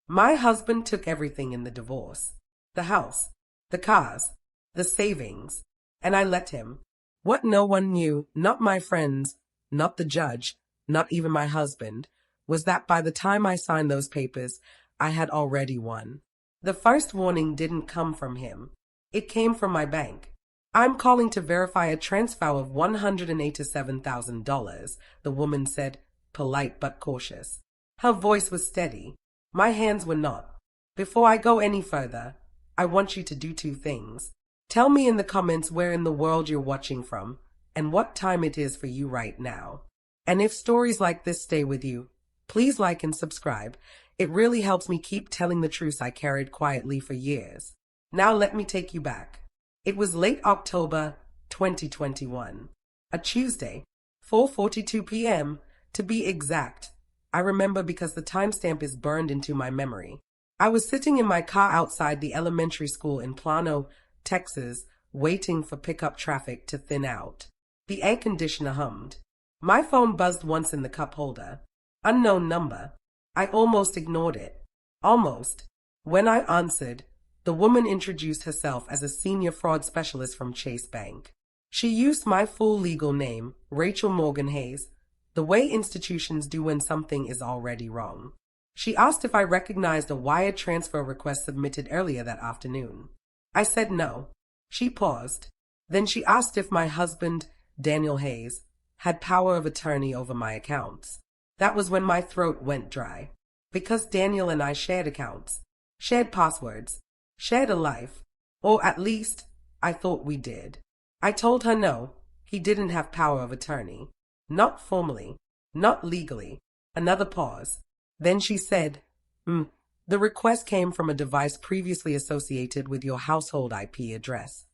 My husband took everything in the divorce. The house, the cars, the savings, and I let him. What no one knew, not my friends, not the judge, not even my husband, was that by the time I signed those papers, I had already won. The first warning didn't come from him. It came from my bank. I'm calling to verify a transfer of $187,000, the woman said, polite but cautious. Her voice was steady. My hands were not. Before I go any further, I want you to do two things. Tell me in the comments where in the world you're watching from, and what time it is for you right now. And if stories like this stay with you, please like and subscribe. It really helps me keep telling the truths I carried quietly for years. Now let me take you back. It was late October 2021, a Tuesday, 4:42 p.m. to be exact. I remember because the timestamp is burned into my memory. I was sitting in my car outside the elementary school in Plano, Texas, waiting for pickup traffic to thin out. The air conditioner hummed. My phone buzzed once in the cup holder. Unknown number. I almost ignored it. Almost. When I answered, the woman introduced herself as a senior fraud specialist from Chase Bank. She used my full legal name, Rachel Morgan Hayes, the way institutions do when something is already wrong. She asked if I recognized a wire transfer request submitted earlier that afternoon. I said no. She paused. Then she asked if my husband, Daniel Hayes, had power of attorney over my accounts. That was when my throat went dry. Because Daniel and I shared accounts, shared passwords, shared a life, or at least I thought we did. I told her no, he didn't have power of attorney. Not formally, not legally. Another pause. Then she said, the request came from a device previously associated with your household IP address.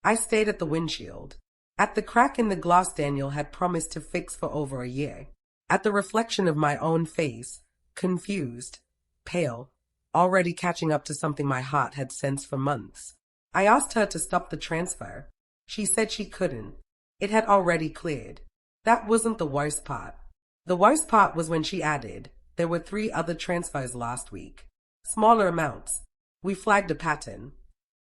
I stayed at the windshield, at the crack in the glass Daniel had promised to fix for over a year, at the reflection of my own face, confused, pale, already catching up to something my heart had sensed for months. I asked her to stop the transfer. She said she couldn't. It had already cleared. That wasn't the worst part. The worst part was when she added, there were 3 other transfers last week. Smaller amounts. We flagged a pattern.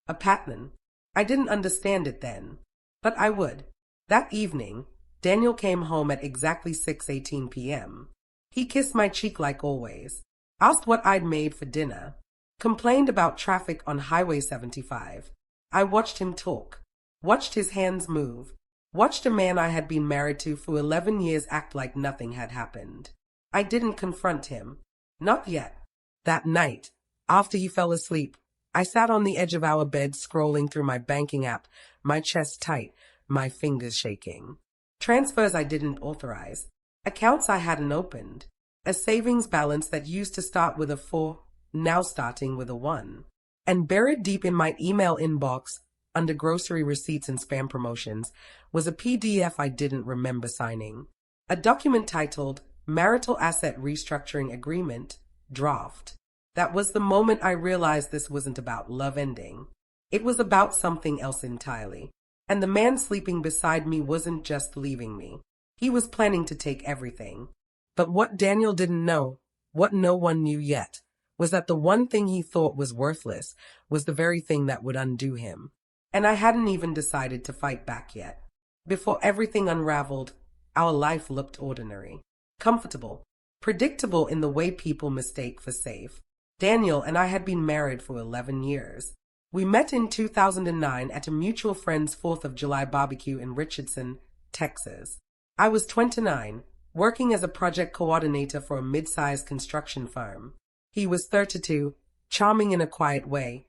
A pattern. I didn't understand it then. But I would. That evening, Daniel came home at exactly 6:18 p.m. He kissed my cheek like always. Asked what I'd made for dinner. Complained about traffic on Highway 75. I watched him talk. Watched his hands move. Watched a man I had been married to for 11 years act like nothing had happened. I didn't confront him. Not yet. That night, after he fell asleep, I sat on the edge of our bed scrolling through my banking app, my chest tight, my fingers shaking. Transfers I didn't authorize. Accounts I hadn't opened. A savings balance that used to start with a 4, now starting with a 1. And buried deep in my email inbox, under grocery receipts and spam promotions, was a PDF I didn't remember signing. A document titled Marital Asset Restructuring Agreement, Draft. That was the moment I realized this wasn't about love ending. It was about something else entirely. And the man sleeping beside me wasn't just leaving me. He was planning to take everything. But what Daniel didn't know, what no one knew yet, was that the one thing he thought was worthless was the very thing that would undo him. And I hadn't even decided to fight back yet. Before everything unraveled, our life looked ordinary, comfortable, predictable in the way people mistake for safe. Daniel and I had been married for 11 years. We met in 2009 at a mutual friend's 4th of July barbecue in Richardson, Texas. I was 29, working as a project coordinator for a mid-sized construction firm. He was 32, charming in a quiet way,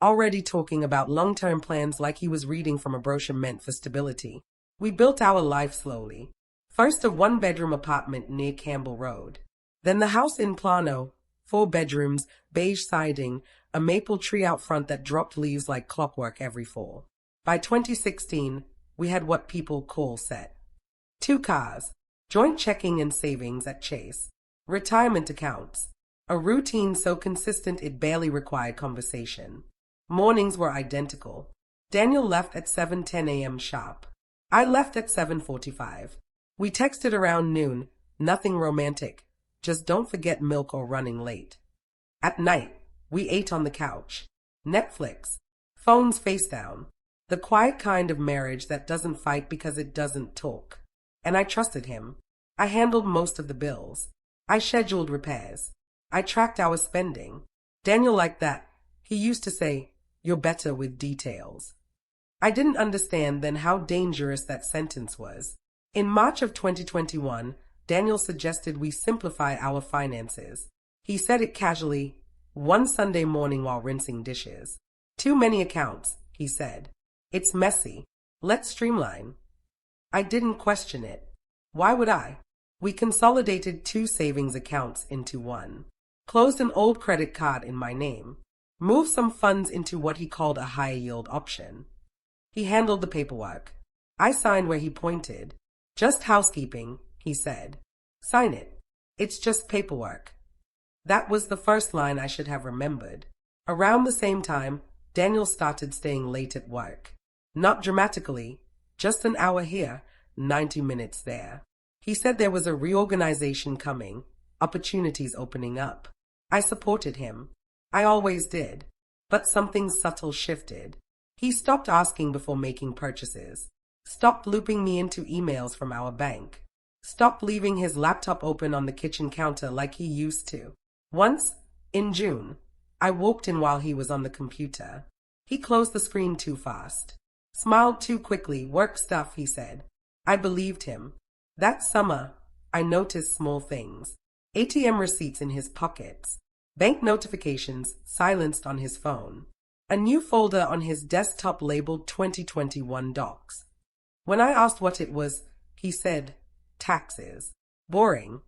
already talking about long-term plans like he was reading from a brochure meant for stability. We built our life slowly. First a 1-bedroom apartment near Campbell Road. Then the house in Plano, 4 bedrooms, beige siding, a maple tree out front that dropped leaves like clockwork every fall. By 2016, we had what people call set. 2 cars, joint checking and savings at Chase, retirement accounts, a routine so consistent it barely required conversation. Mornings were identical. Daniel left at 7:10 a.m. sharp. I left at 7:45. We texted around noon, nothing romantic, just don't forget milk or running late. At night, we ate on the couch. Netflix. Phones face down. The quiet kind of marriage that doesn't fight because it doesn't talk. And I trusted him. I handled most of the bills. I scheduled repairs. I tracked our spending. Daniel liked that. He used to say, "You're better with details." I didn't understand then how dangerous that sentence was. In March of 2021, Daniel suggested we simplify our finances. He said it casually, one Sunday morning while rinsing dishes. "Too many accounts," he said. "It's messy. Let's streamline." I didn't question it. Why would I? We consolidated 2 savings accounts into one. Closed an old credit card in my name. Moved some funds into what he called a high-yield option. He handled the paperwork. I signed where he pointed. "Just housekeeping," he said. "Sign it. It's just paperwork." That was the first line I should have remembered. Around the same time, Daniel started staying late at work. Not dramatically, just an hour here, 90 minutes there. He said there was a reorganization coming, opportunities opening up. I supported him. I always did. But something subtle shifted. He stopped asking before making purchases. Stopped looping me into emails from our bank. Stopped leaving his laptop open on the kitchen counter like he used to. Once, in June, I walked in while he was on the computer. He closed the screen too fast. Smiled too quickly. "Work stuff," he said. I believed him. That summer, I noticed small things. ATM receipts in his pockets. Bank notifications silenced on his phone. A new folder on his desktop labeled 2021 Docs. When I asked what it was, he said, "Taxes." Boring.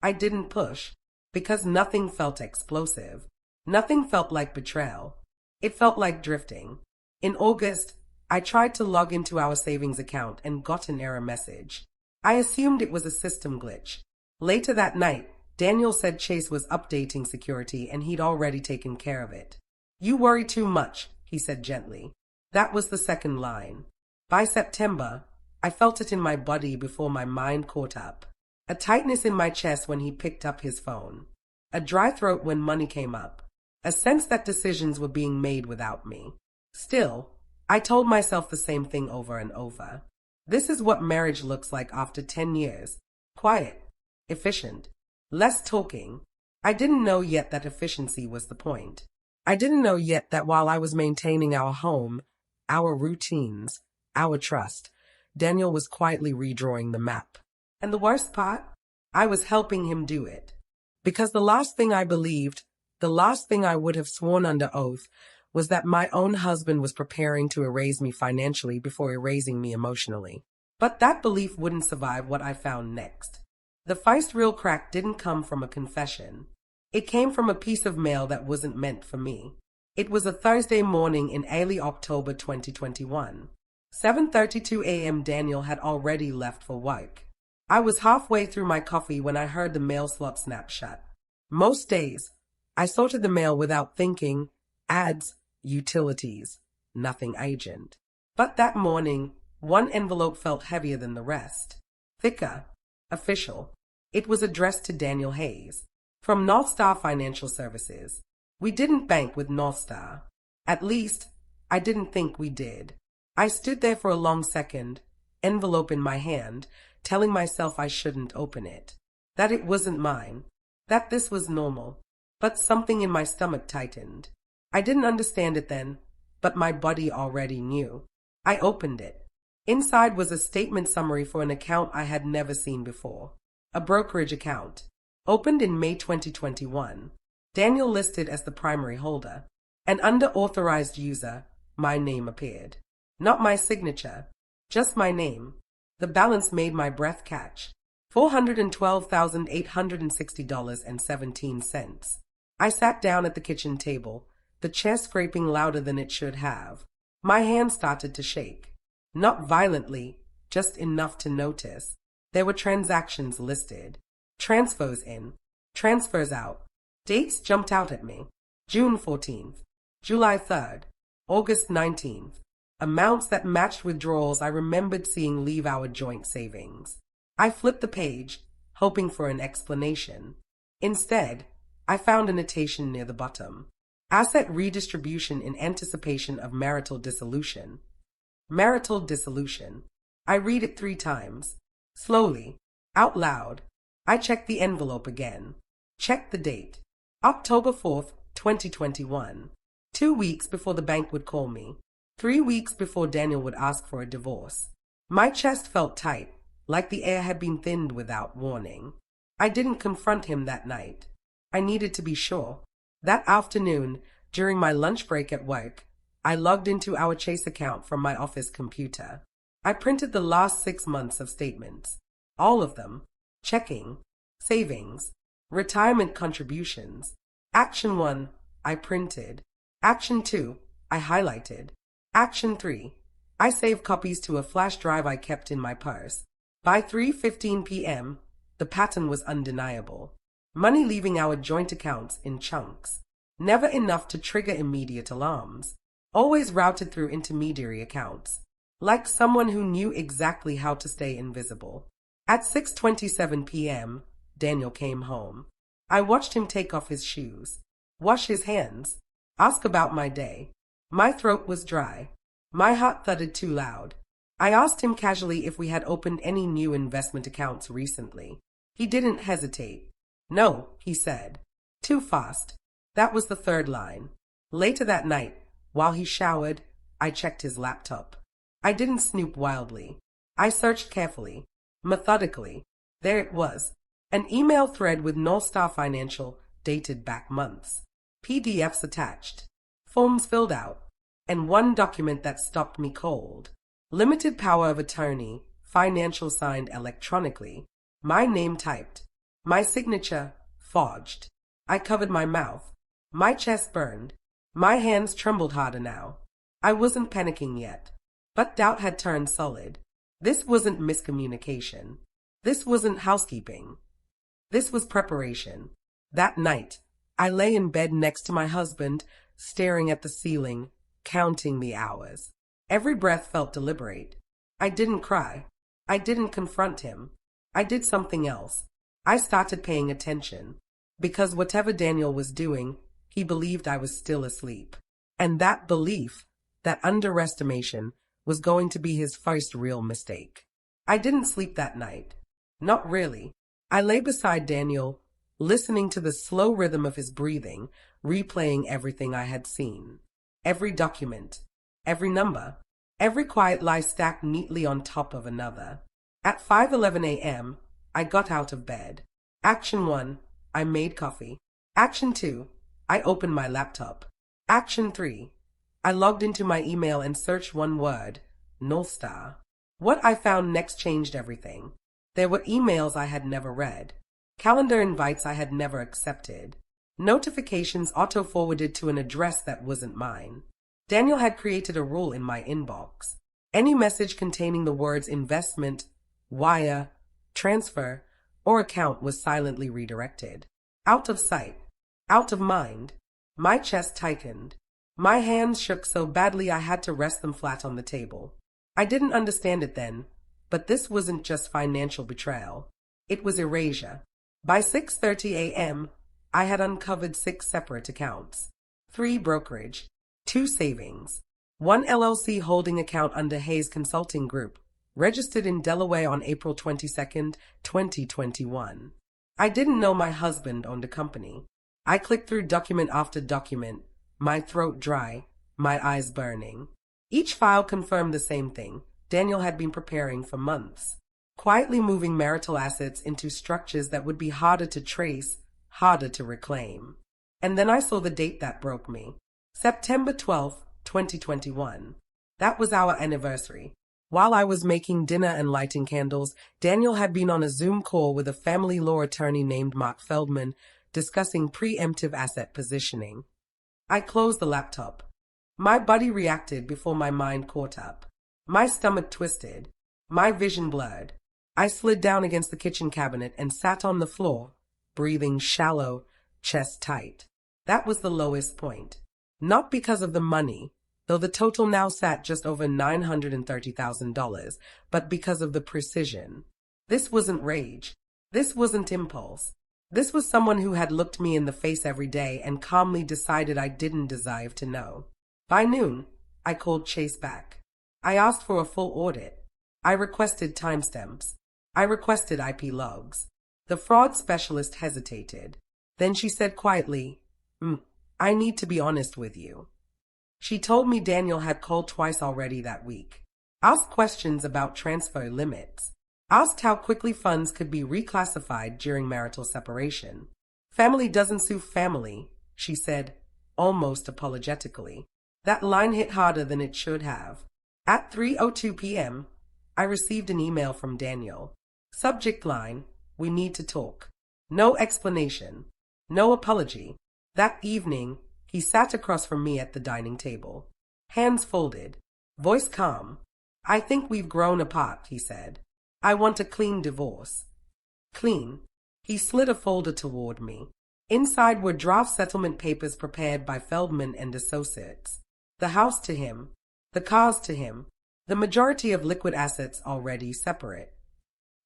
I didn't push, because nothing felt explosive. Nothing felt like betrayal. It felt like drifting. In August, I tried to log into our savings account and got an error message. I assumed it was a system glitch. Later that night, Daniel said Chase was updating security and he'd already taken care of it. "You worry too much," he said gently. That was the second line. By September, I felt it in my body before my mind caught up. A tightness in my chest when he picked up his phone. A dry throat when money came up. A sense that decisions were being made without me. Still, I told myself the same thing over and over. This is what marriage looks like after 10 years. Quiet. Efficient. Less talking. I didn't know yet that efficiency was the point. I didn't know yet that while I was maintaining our home, our routines, our trust, Daniel was quietly redrawing the map. And the worst part? I was helping him do it. Because the last thing I believed, the last thing I would have sworn under oath, was that my own husband was preparing to erase me financially before erasing me emotionally. But that belief wouldn't survive what I found next. The first real crack didn't come from a confession. It came from a piece of mail that wasn't meant for me. It was a Thursday morning in early October 2021. 7:32 a.m. Daniel had already left for work. I was halfway through my coffee when I heard the mail slot snap shut. Most days, I sorted the mail without thinking, ads, utilities, nothing urgent. But that morning, one envelope felt heavier than the rest. Thicker, official. It was addressed to Daniel Hayes, from North Star Financial Services. We didn't bank with North Star. At least, I didn't think we did. I stood there for a long second, envelope in my hand, telling myself I shouldn't open it. That it wasn't mine. That this was normal. But something in my stomach tightened. I didn't understand it then, but my body already knew. I opened it. Inside was a statement summary for an account I had never seen before. A brokerage account. Opened in May 2021. Daniel listed as the primary holder. And under authorized user, my name appeared. Not my signature, just my name. The balance made my breath catch. $412,860.17. I sat down at the kitchen table, the chair scraping louder than it should have. My hand started to shake. Not violently, just enough to notice. There were transactions listed. Transfers in, transfers out. Dates jumped out at me. June 14th, July 3rd, August 19th. Amounts that matched withdrawals I remembered seeing leave our joint savings. I flipped the page, hoping for an explanation. Instead, I found a notation near the bottom. Asset redistribution in anticipation of marital dissolution. Marital dissolution. I read it 3 times. Slowly. Out loud. I checked the envelope again. Checked the date. October 4th, 2021. 2 weeks before the bank would call me. 3 weeks before Daniel would ask for a divorce. My chest felt tight, like the air had been thinned without warning. I didn't confront him that night. I needed to be sure. That afternoon, during my lunch break at work, I logged into our Chase account from my office computer. I printed the last 6 months of statements. All of them. Checking, savings, retirement contributions. Action 1, I printed. Action 2, I highlighted. Action 3, I saved copies to a flash drive I kept in my purse. By 3:15 p.m., the pattern was undeniable. Money leaving our joint accounts in chunks. Never enough to trigger immediate alarms. Always routed through intermediary accounts. Like someone who knew exactly how to stay invisible. At 6:27 p.m., Daniel came home. I watched him take off his shoes, wash his hands, ask about my day. My throat was dry. My heart thudded too loud. I asked him casually if we had opened any new investment accounts recently. He didn't hesitate. No, he said. Too fast. That was the 3rd line. Later that night, while he showered, I checked his laptop. I didn't snoop wildly. I searched carefully, methodically. There it was. An email thread with North Star Financial, dated back months. PDFs attached. Forms filled out. And one document that stopped me cold. Limited power of attorney, financial signed electronically. My name typed. My signature forged. I covered my mouth. My chest burned. My hands trembled harder now. I wasn't panicking yet. But doubt had turned solid. This wasn't miscommunication. This wasn't housekeeping. This was preparation. That night, I lay in bed next to my husband, staring at the ceiling, counting the hours. Every breath felt deliberate. I didn't cry. I didn't confront him. I did something else. I started paying attention. Because whatever Daniel was doing, he believed I was still asleep. And that belief, that underestimation, was going to be his first real mistake. I didn't sleep that night. Not really. I lay beside Daniel, listening to the slow rhythm of his breathing, replaying everything I had seen. Every document, every number, every quiet lie stacked neatly on top of another. At 5:11 a.m., I got out of bed. Action 1, I made coffee. Action 2, I opened my laptop. Action 3, I logged into my email and searched one word, North Star. What I found next changed everything. There were emails I had never read, calendar invites I had never accepted, notifications auto-forwarded to an address that wasn't mine. Daniel had created a rule in my inbox. Any message containing the words investment, wire, transfer, or account was silently redirected. Out of sight, out of mind. My chest tightened. My hands shook so badly I had to rest them flat on the table. I didn't understand it then, but this wasn't just financial betrayal. It was erasure. By 6:30 a.m., I had uncovered 6 separate accounts. 3 brokerage, 2 savings, 1 LLC holding account under Hayes Consulting Group, registered in Delaware on April 22, 2021. I didn't know my husband owned a company. I clicked through document after document, my throat dry, my eyes burning. Each file confirmed the same thing. Daniel had been preparing for months, quietly moving marital assets into structures that would be harder to trace, harder to reclaim. And then I saw the date that broke me. September 12, 2021. That was our anniversary. While I was making dinner and lighting candles, Daniel had been on a Zoom call with a family law attorney named Mark Feldman, discussing preemptive asset positioning. I closed the laptop. My body reacted before my mind caught up. My stomach twisted. My vision blurred. I slid down against the kitchen cabinet and sat on the floor, breathing shallow, chest tight. That was the lowest point. Not because of the money, though the total now sat just over $930,000, but because of the precision. This wasn't rage. This wasn't impulse. This was someone who had looked me in the face every day and calmly decided I didn't deserve to know. By noon, I called Chase back. I asked for a full audit. I requested timestamps. I requested IP logs. The fraud specialist hesitated. Then she said quietly, I need to be honest with you. She told me Daniel had called twice already that week. Asked questions about transfer limits. Asked how quickly funds could be reclassified during marital separation. Family doesn't sue family, she said, almost apologetically. That line hit harder than it should have. At 3:02 p.m., I received an email from Daniel. Subject line, we need to talk. No explanation. No apology. That evening, he sat across from me at the dining table. Hands folded. Voice calm. I think we've grown apart, he said. I want a clean divorce. Clean. He slid a folder toward me. Inside were draft settlement papers prepared by Feldman and Associates. The house to him. The cars to him. The majority of liquid assets already separate.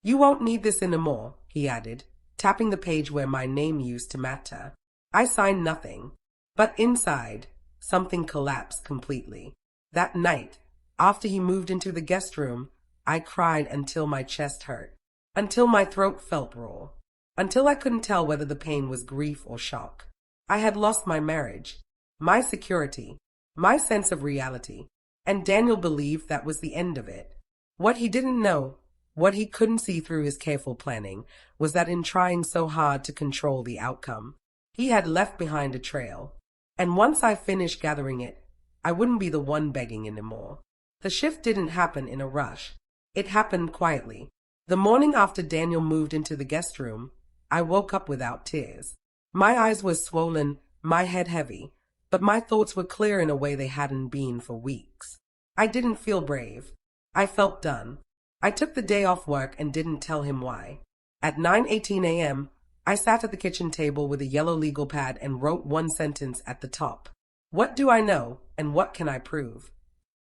You won't need this anymore, he added, tapping the page where my name used to matter. I signed nothing. But inside, something collapsed completely. That night, after he moved into the guest room, I cried until my chest hurt, until my throat felt raw, until I couldn't tell whether the pain was grief or shock. I had lost my marriage, my security, my sense of reality, and Daniel believed that was the end of it. What he didn't know, what he couldn't see through his careful planning, was that in trying so hard to control the outcome, he had left behind a trail. And once I finished gathering it, I wouldn't be the one begging anymore. The shift didn't happen in a rush. It happened quietly. The morning after Daniel moved into the guest room, I woke up without tears. My eyes were swollen, my head heavy, but my thoughts were clear in a way they hadn't been for weeks. I didn't feel brave. I felt done. I took the day off work and didn't tell him why. At 9:18 a.m., I sat at the kitchen table with a yellow legal pad and wrote one sentence at the top. What do I know, and what can I prove?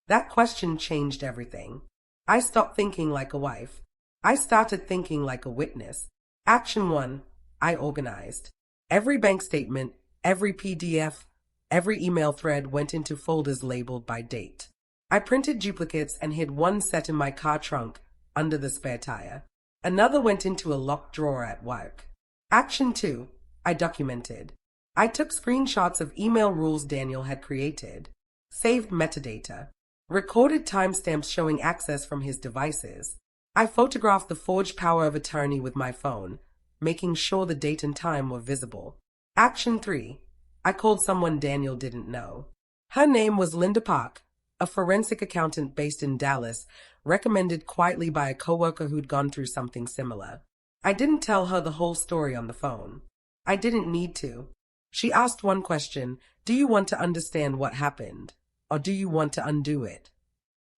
That question changed everything. I stopped thinking like a wife. I started thinking like a witness. Action 1. I organized. Every bank statement, every PDF, every email thread went into folders labeled by date. I printed duplicates and hid one set in my car trunk under the spare tire. Another went into a locked drawer at work. Action 2. I documented. I took screenshots of email rules Daniel had created, saved metadata, recorded timestamps showing access from his devices. I photographed the forged power of attorney with my phone, making sure the date and time were visible. Action 3. I called someone Daniel didn't know. Her name was Linda Park, a forensic accountant based in Dallas, recommended quietly by a coworker who'd gone through something similar. I didn't tell her the whole story on the phone. I didn't need to. She asked one question, do you want to understand what happened, or do you want to undo it?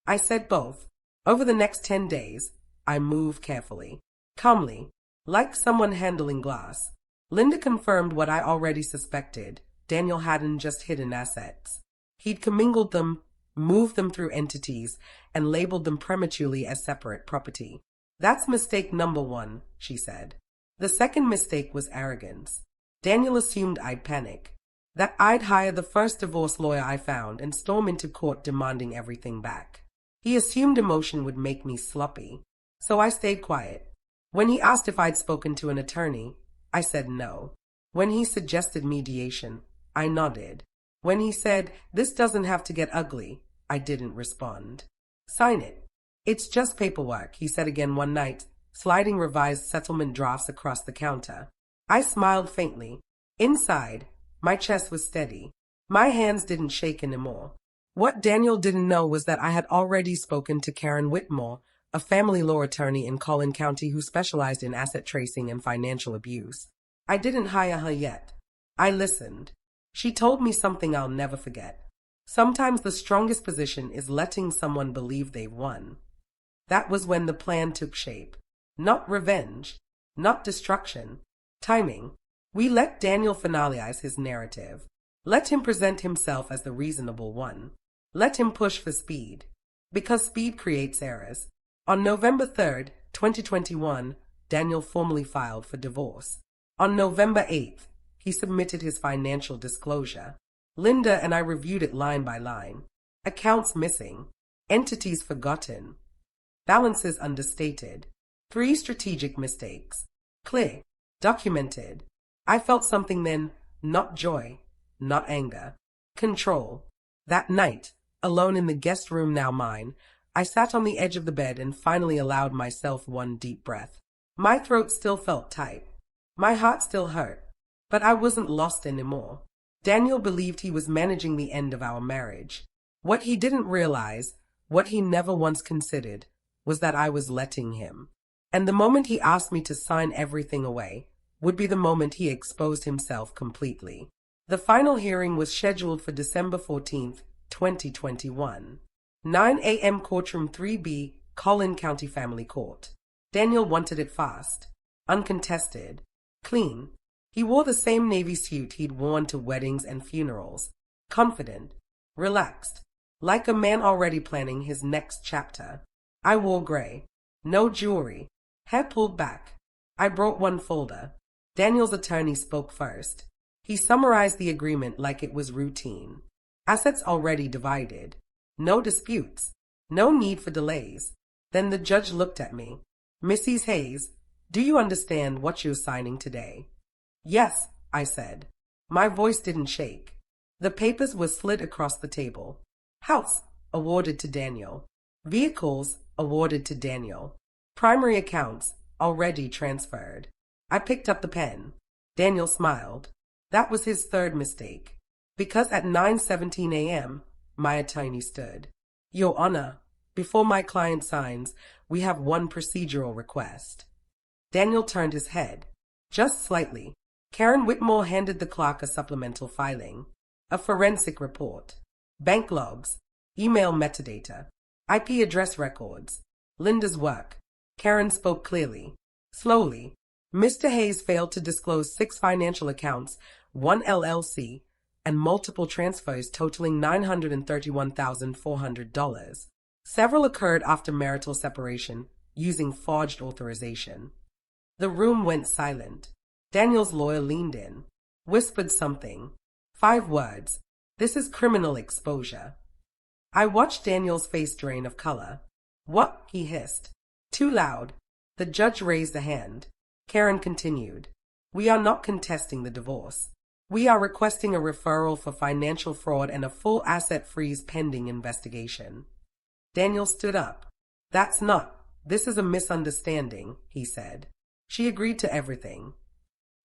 I said both. Over the next 10 days, I moved carefully, calmly, like someone handling glass. Linda confirmed what I already suspected. Daniel hadn't just hidden assets. He'd commingled them, moved them through entities, and labeled them prematurely as separate property. That's mistake number 1, she said. The second mistake was arrogance. Daniel assumed I'd panic, that I'd hire the first divorce lawyer I found and storm into court demanding everything back. He assumed emotion would make me sloppy, so I stayed quiet. When he asked if I'd spoken to an attorney, I said no. When he suggested mediation, I nodded. When he said, this doesn't have to get ugly, I didn't respond. Sign it. It's just paperwork, he said again one night, sliding revised settlement drafts across the counter. I smiled faintly. Inside, my chest was steady. My hands didn't shake anymore. What Daniel didn't know was that I had already spoken to Karen Whitmore, a family law attorney in Collin County who specialized in asset tracing and financial abuse. I didn't hire her yet. I listened. She told me something I'll never forget. Sometimes the strongest position is letting someone believe they've won. That was when the plan took shape. Not revenge, not destruction. Timing. We let Daniel finalize his narrative. Let him present himself as the reasonable one. Let him push for speed. Because speed creates errors. On November 3rd, 2021, Daniel formally filed for divorce. On November 8th, he submitted his financial disclosure. Linda and I reviewed it line by line. Accounts missing, entities forgotten, balances understated, 3 strategic mistakes. Clear, documented. I felt something then, not joy, not anger. Control. That night, alone in the guest room now mine, I sat on the edge of the bed and finally allowed myself one deep breath. My throat still felt tight. My heart still hurt. But I wasn't lost anymore. Daniel believed he was managing the end of our marriage. What he didn't realize, what he never once considered, was that I was letting him. And the moment he asked me to sign everything away would be the moment he exposed himself completely. The final hearing was scheduled for December 14th, 2021. 9 a.m. Courtroom 3B, Collin County Family Court. Daniel wanted it fast, uncontested, clean. He wore the same navy suit he'd worn to weddings and funerals, confident, relaxed, like a man already planning his next chapter. I wore gray, no jewelry, hair pulled back. I brought one folder. Daniel's attorney spoke first. He summarized the agreement like it was routine. Assets already divided. No disputes. No need for delays. Then the judge looked at me. Mrs. Hayes, do you understand what you're signing today? Yes, I said. My voice didn't shake. The papers were slid across the table. House, awarded to Daniel. Vehicles, awarded to Daniel. Primary accounts, already transferred. I picked up the pen. Daniel smiled. That was his third mistake. Because at 9:17 a.m., my attorney stood. Your Honor, before my client signs, we have one procedural request. Daniel turned his head. Just slightly. Karen Whitmore handed the clerk a supplemental filing. A forensic report. Bank logs. Email metadata. IP address records. Linda's work. Karen spoke clearly. Slowly. Mr. Hayes failed to disclose 6 financial accounts, 1 LLC, and multiple transfers totaling $931,400. Several occurred after marital separation, using forged authorization. The room went silent. Daniel's lawyer leaned in, whispered something. 5 words. This is criminal exposure. I watched Daniel's face drain of color. What? He hissed. Too loud. The judge raised a hand. Karen continued. We are not contesting the divorce. We are requesting a referral for financial fraud and a full asset freeze pending investigation. Daniel stood up. That's not. This is a misunderstanding, he said. She agreed to everything.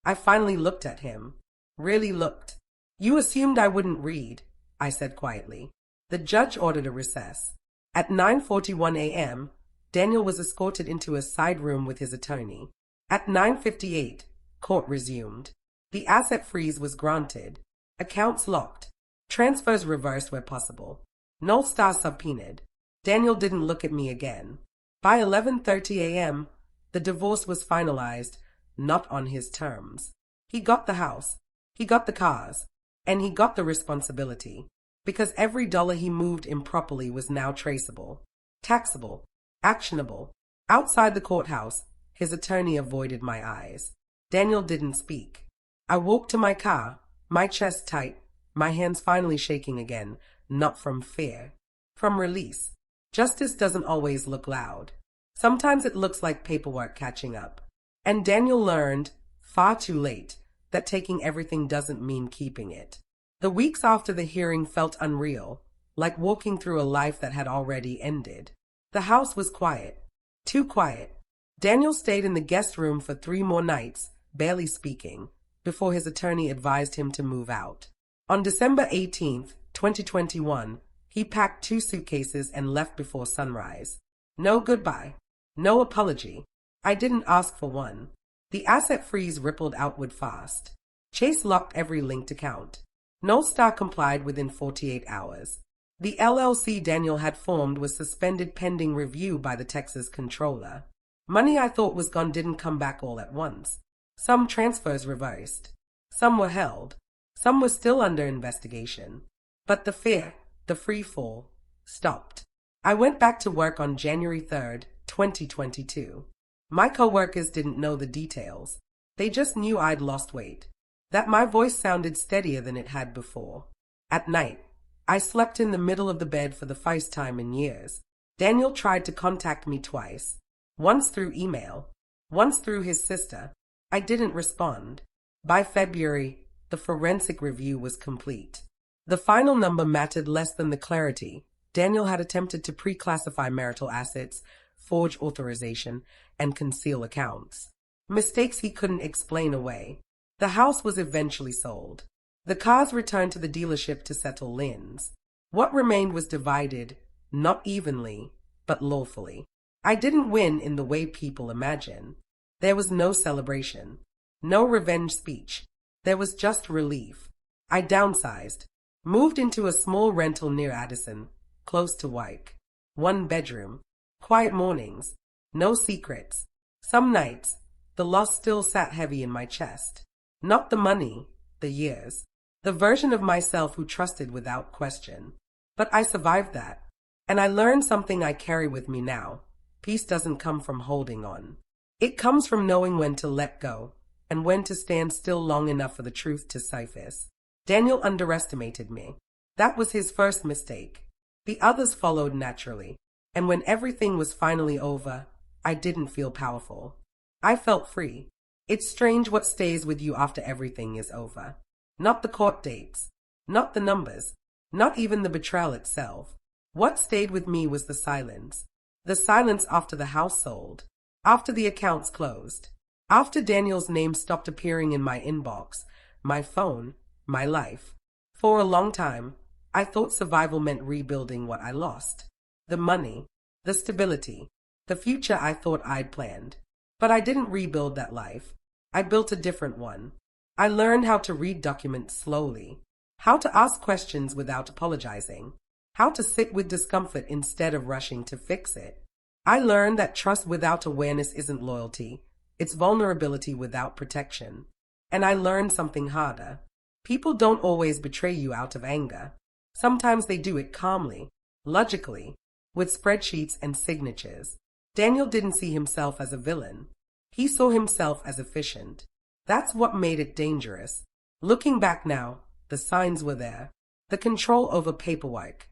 I finally looked at him. Really looked. You assumed I wouldn't read, I said quietly. The judge ordered a recess. At 9:41 a.m., Daniel was escorted into a side room with his attorney. At 9:58, court resumed. The asset freeze was granted. Accounts locked. Transfers reversed where possible. Null Star subpoenaed. Daniel didn't look at me again. By 11:30 a.m., the divorce was finalized, not on his terms. He got the house. He got the cars. And he got the responsibility. Because every dollar he moved improperly was now traceable, taxable, actionable. Outside the courthouse, his attorney avoided my eyes. Daniel didn't speak. I walked to my car, my chest tight, my hands finally shaking again, not from fear, from release. Justice doesn't always look loud. Sometimes it looks like paperwork catching up. And Daniel learned, far too late, that taking everything doesn't mean keeping it. The weeks after the hearing felt unreal, like walking through a life that had already ended. The house was quiet. Too quiet. Daniel stayed in the guest room for 3 more nights, barely speaking, before his attorney advised him to move out. On December 18th, 2021, he packed 2 suitcases and left before sunrise. No goodbye. No apology. I didn't ask for one. The asset freeze rippled outward fast. Chase locked every linked account. Null Star complied within 48 hours. The LLC Daniel had formed was suspended pending review by the Texas controller. Money I thought was gone didn't come back all at once. Some transfers reversed. Some were held. Some were still under investigation. But the fear, the free fall, stopped. I went back to work on January 3rd, 2022. My coworkers didn't know the details. They just knew I'd lost weight, that my voice sounded steadier than it had before. At night, I slept in the middle of the bed for the first time in years. Daniel tried to contact me twice, once through email, once through his sister. I didn't respond. By February, the forensic review was complete. The final number mattered less than the clarity. Daniel had attempted to pre-classify marital assets, forge authorization, and conceal accounts. Mistakes he couldn't explain away. The house was eventually sold. The cars returned to the dealership to settle liens. What remained was divided, not evenly, but lawfully. I didn't win in the way people imagine. There was no celebration, no revenge speech. There was just relief. I downsized, moved into a small rental near Addison, close to Wyke. 1 bedroom, quiet mornings, no secrets. Some nights, the loss still sat heavy in my chest. Not the money, the years. The version of myself who trusted without question. But I survived that. And I learned something I carry with me now. Peace doesn't come from holding on. It comes from knowing when to let go, and when to stand still long enough for the truth to surface. Daniel underestimated me. That was his first mistake. The others followed naturally. And when everything was finally over, I didn't feel powerful. I felt free. It's strange what stays with you after everything is over. Not the court dates, not the numbers, not even the betrayal itself. What stayed with me was the silence. The silence after the house sold, after the accounts closed, after Daniel's name stopped appearing in my inbox, my phone, my life. For a long time, I thought survival meant rebuilding what I lost. The money, the stability, the future I thought I'd planned. But I didn't rebuild that life. I built a different one. I learned how to read documents slowly, how to ask questions without apologizing, how to sit with discomfort instead of rushing to fix it. I learned that trust without awareness isn't loyalty, it's vulnerability without protection. And I learned something harder. People don't always betray you out of anger. Sometimes they do it calmly, logically, with spreadsheets and signatures. Daniel didn't see himself as a villain. He saw himself as efficient. That's what made it dangerous. Looking back now, the signs were there. The control over paperwork.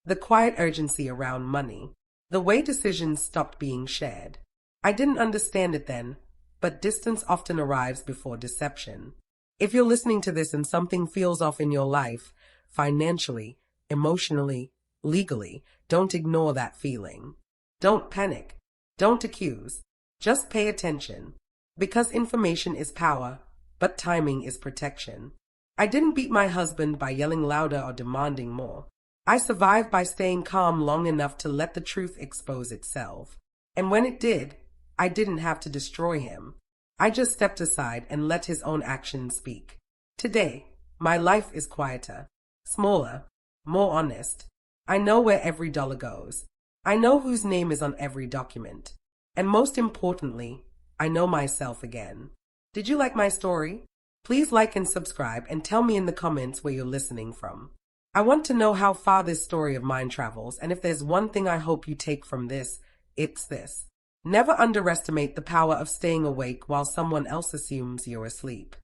The quiet urgency around money. The way decisions stopped being shared. I didn't understand it then, but distance often arrives before deception. If you're listening to this and something feels off in your life, financially, emotionally, legally, don't ignore that feeling. Don't panic. Don't accuse. Just pay attention. Because information is power, but timing is protection. I didn't beat my husband by yelling louder or demanding more. I survived by staying calm long enough to let the truth expose itself. And when it did, I didn't have to destroy him. I just stepped aside and let his own actions speak. Today, my life is quieter, smaller, more honest. I know where every dollar goes. I know whose name is on every document. And most importantly, I know myself again. Did you like my story? Please like and subscribe and tell me in the comments where you're listening from. I want to know how far this story of mine travels, and if there's one thing I hope you take from this, it's this. Never underestimate the power of staying awake while someone else assumes you're asleep.